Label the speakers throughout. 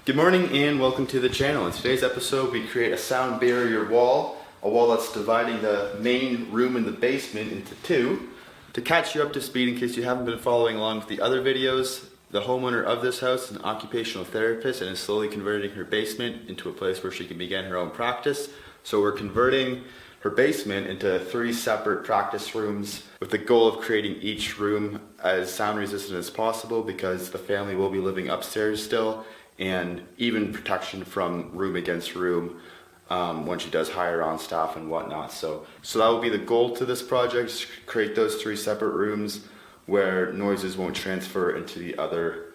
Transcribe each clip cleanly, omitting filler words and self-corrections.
Speaker 1: Good morning and welcome to the channel. In today's episode we create a sound barrier wall, a wall that's dividing the main room and the basement into two. To catch you up to speed in case you haven't been following along with the other videos, the homeowner of this house is an occupational therapist and is slowly converting her basement into a place where she can begin her own practice. So we're converting her basement into 3 separate practice rooms with the goal of creating each room as sound resistant as possible because the family will be living upstairs still, and even protection from room against room when she does hire on staff and whatnot. So that will be the goal to this project, create those 3 separate rooms where noises won't transfer into the other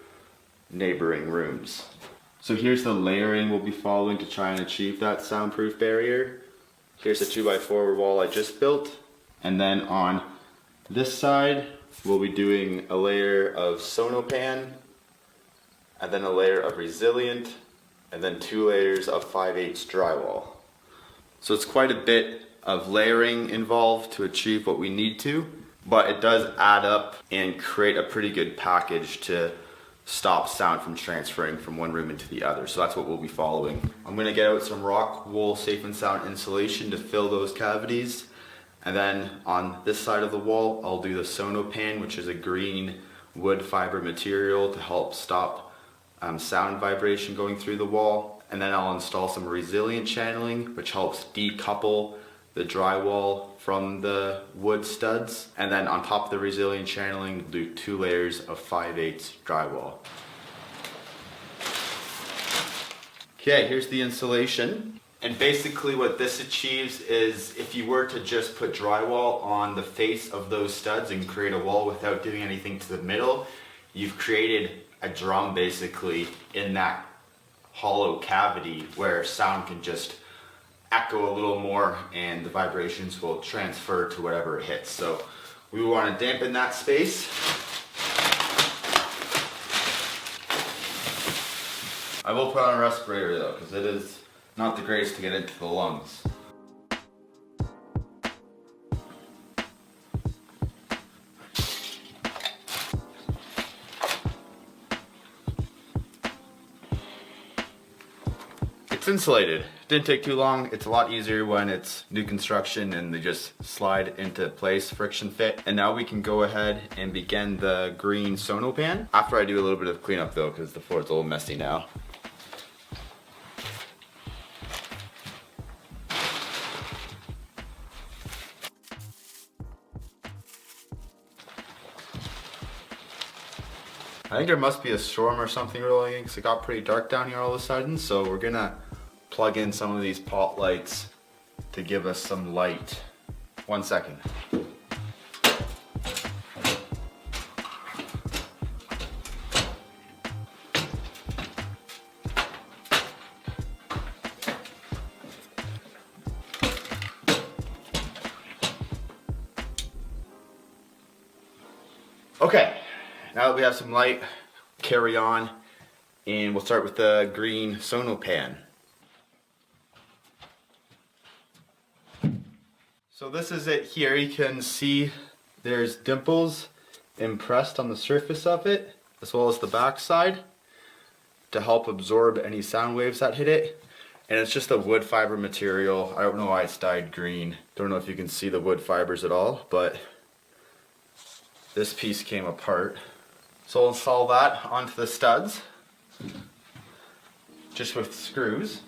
Speaker 1: neighboring rooms. So here's the layering we'll be following to try and achieve that soundproof barrier. Here's the 2x4 wall I just built. And then on this side, we'll be doing a layer of Sonopan, and then a layer of resilient, and then 2 layers of 5/8 drywall. So it's quite a bit of layering involved to achieve what we need to, but it does add up and create a pretty good package to stop sound from transferring from one room into the other. So that's what we'll be following. I'm gonna get out some rock wool safe and sound insulation to fill those cavities. And then on this side of the wall, I'll do the Sonopan, which is a green wood fiber material to help stop sound vibration going through the wall. And then I'll install some resilient channeling, which helps decouple the drywall from the wood studs. And then on top of the resilient channeling, we'll do 2 layers of 5/8 drywall. Okay, here's the insulation. And basically what this achieves is if you were to just put drywall on the face of those studs and create a wall without doing anything to the middle, you've created a drum basically in that hollow cavity where sound can just echo a little more and the vibrations will transfer to whatever it hits. So we want to dampen that space. I will put on a respirator though, because it is not the greatest to get into the lungs. It's insulated. Didn't take too long. It's a lot easier when it's new construction and they just slide into place, friction fit. And now we can go ahead and begin the green Sonopan. After I do a little bit of cleanup though, because the floor's a little messy now. I think there must be a storm or something rolling in because it got pretty dark down here all of a sudden. So we're gonna plug in some of these pot lights to give us some light. 1 second. Okay, now that we have some light, carry on, and we'll start with the green Sonopan. So this is it here. You can see there's dimples impressed on the surface of it, as well as the back side, to help absorb any sound waves that hit it. And it's just a wood fiber material. I don't know why it's dyed green. Don't know if you can see the wood fibers at all, but this piece came apart. So I'll install that onto the studs, just with screws.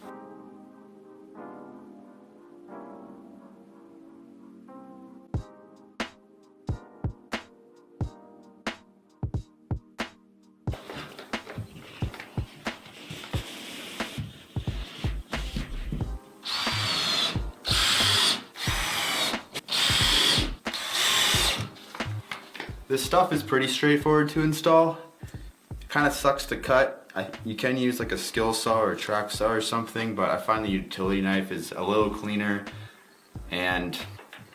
Speaker 1: This stuff is pretty straightforward to install. It kind of sucks to cut. You can use like a skill saw or a track saw or something, but I find the utility knife is a little cleaner and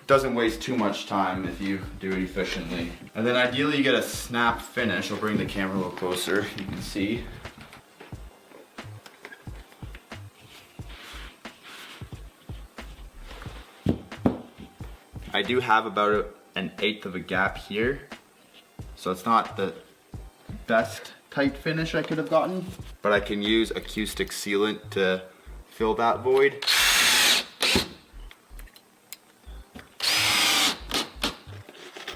Speaker 1: doesn't waste too much time if you do it efficiently. And then ideally you get a snap finish. I'll bring the camera a little closer, you can see. I do have about an 1/8 of a gap here, so it's not the best tight finish I could have gotten. But I can use acoustic sealant to fill that void.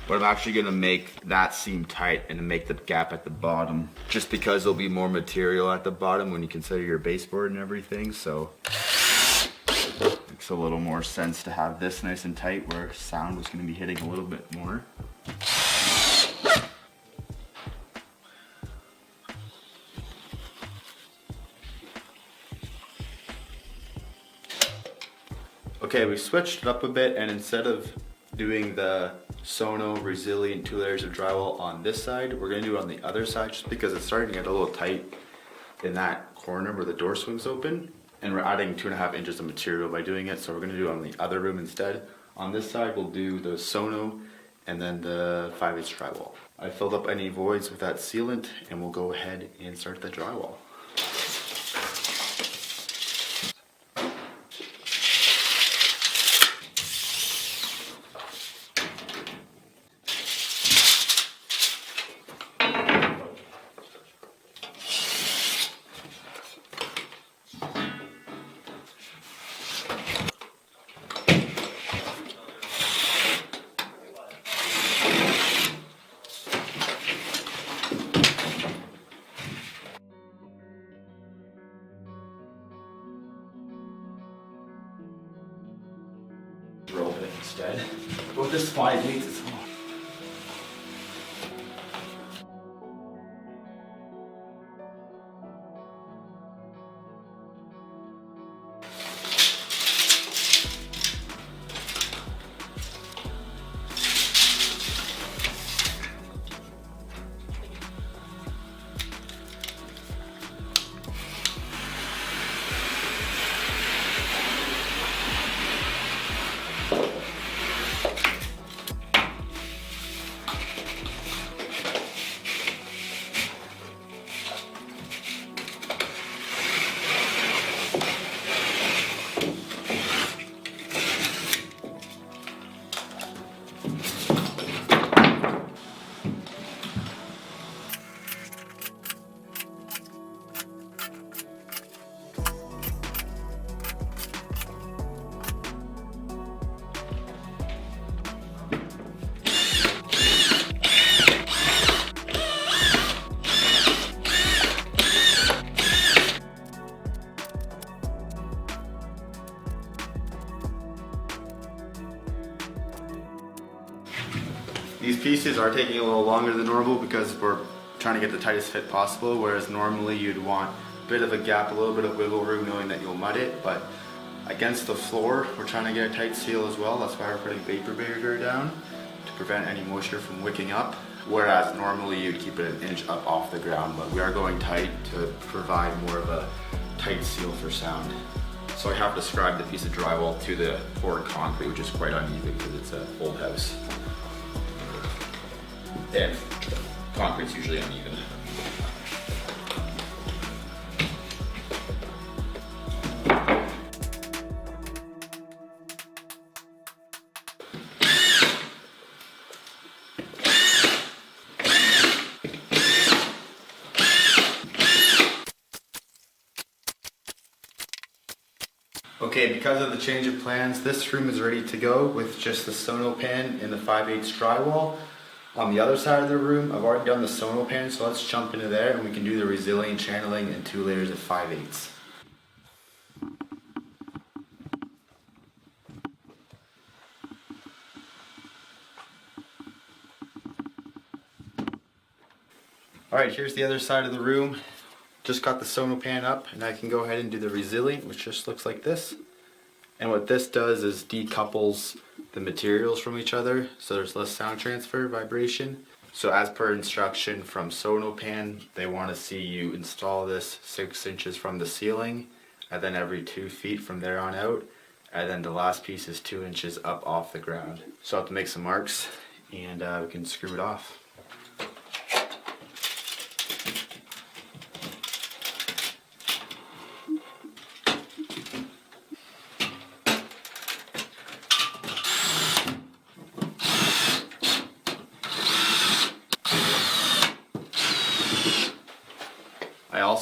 Speaker 1: But I'm actually gonna make that seam tight and make the gap at the bottom, just because there'll be more material at the bottom when you consider your baseboard and everything, so it makes a little more sense to have this nice and tight where sound is gonna be hitting a little bit more. Okay, we switched it up a bit, and instead of doing the Sono Resilient 2 layers of drywall on this side, we're gonna do it on the other side just because it's starting to get a little tight in that corner where the door swings open, and we're adding 2.5 inches of material by doing it, so we're gonna do it on the other room instead. On this side, we'll do the Sono and then the 5/8 drywall. I filled up any voids with that sealant, and we'll go ahead and start the drywall. Roll it instead. But this 5/8 is hard. These pieces are taking a little longer than normal because we're trying to get the tightest fit possible, whereas normally you'd want a bit of a gap, a little bit of wiggle room knowing that you'll mud it, but against the floor we're trying to get a tight seal as well. That's why we're putting vapor barrier down to prevent any moisture from wicking up, whereas normally you'd keep it 1 inch up off the ground, but we are going tight to provide more of a tight seal for sound. So I have described the piece of drywall to the poured concrete, which is quite uneven because it's an old house. And concrete's usually uneven. Okay, because of the change of plans, this room is ready to go with just the Sonopan and the 5/8 drywall. On the other side of the room, I've already done the Sonopan, so let's jump into there and we can do the resilient channeling in 2 layers of 5/8. Alright, here's the other side of the room. Just got the Sonopan up, and I can go ahead and do the resilient, which just looks like this. And what this does is decouples the materials from each other, so there's less sound transfer, vibration. So as per instruction from Sonopan, they want to see you install this 6 inches from the ceiling, and then every 2 feet from there on out, and then the last piece is 2 inches up off the ground. So I'll have to make some marks, and we can screw it off.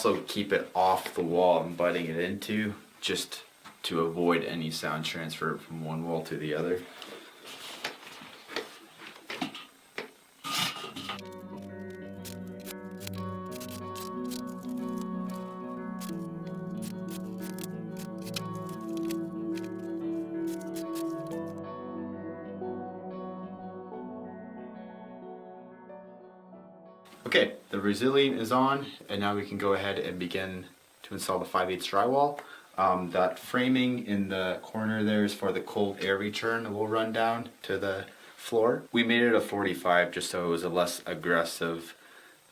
Speaker 2: also keep it off the wall I'm butting it into, just to avoid any sound transfer from one wall to the other. Okay, the resilient is on, and now we can go ahead and begin to install the 5/8 drywall. That framing in the corner there is for the cold air return that will run down to the floor. We made it a 45 just so it was a less aggressive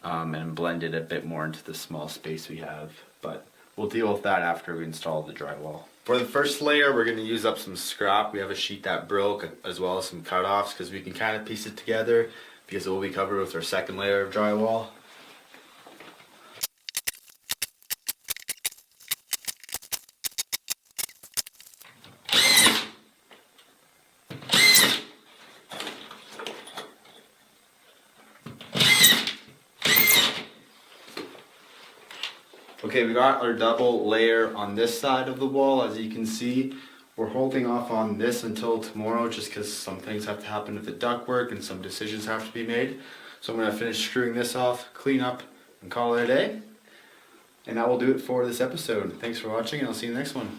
Speaker 2: and blended a bit more into the small space we have, but we'll deal with that after we install the drywall. For the first layer, we're going to use up some scrap. We have a sheet that broke as well as some cutoffs because we can kind of piece it together because it will be covered with our second layer of drywall. Okay, we got our double layer on this side of the wall. As you can see, we're holding off on this until tomorrow just because some things have to happen with the ductwork and some decisions have to be made. So I'm going to finish screwing this off, clean up, and call it a day. And that will do it for this episode. Thanks for watching, and I'll see you in the next one.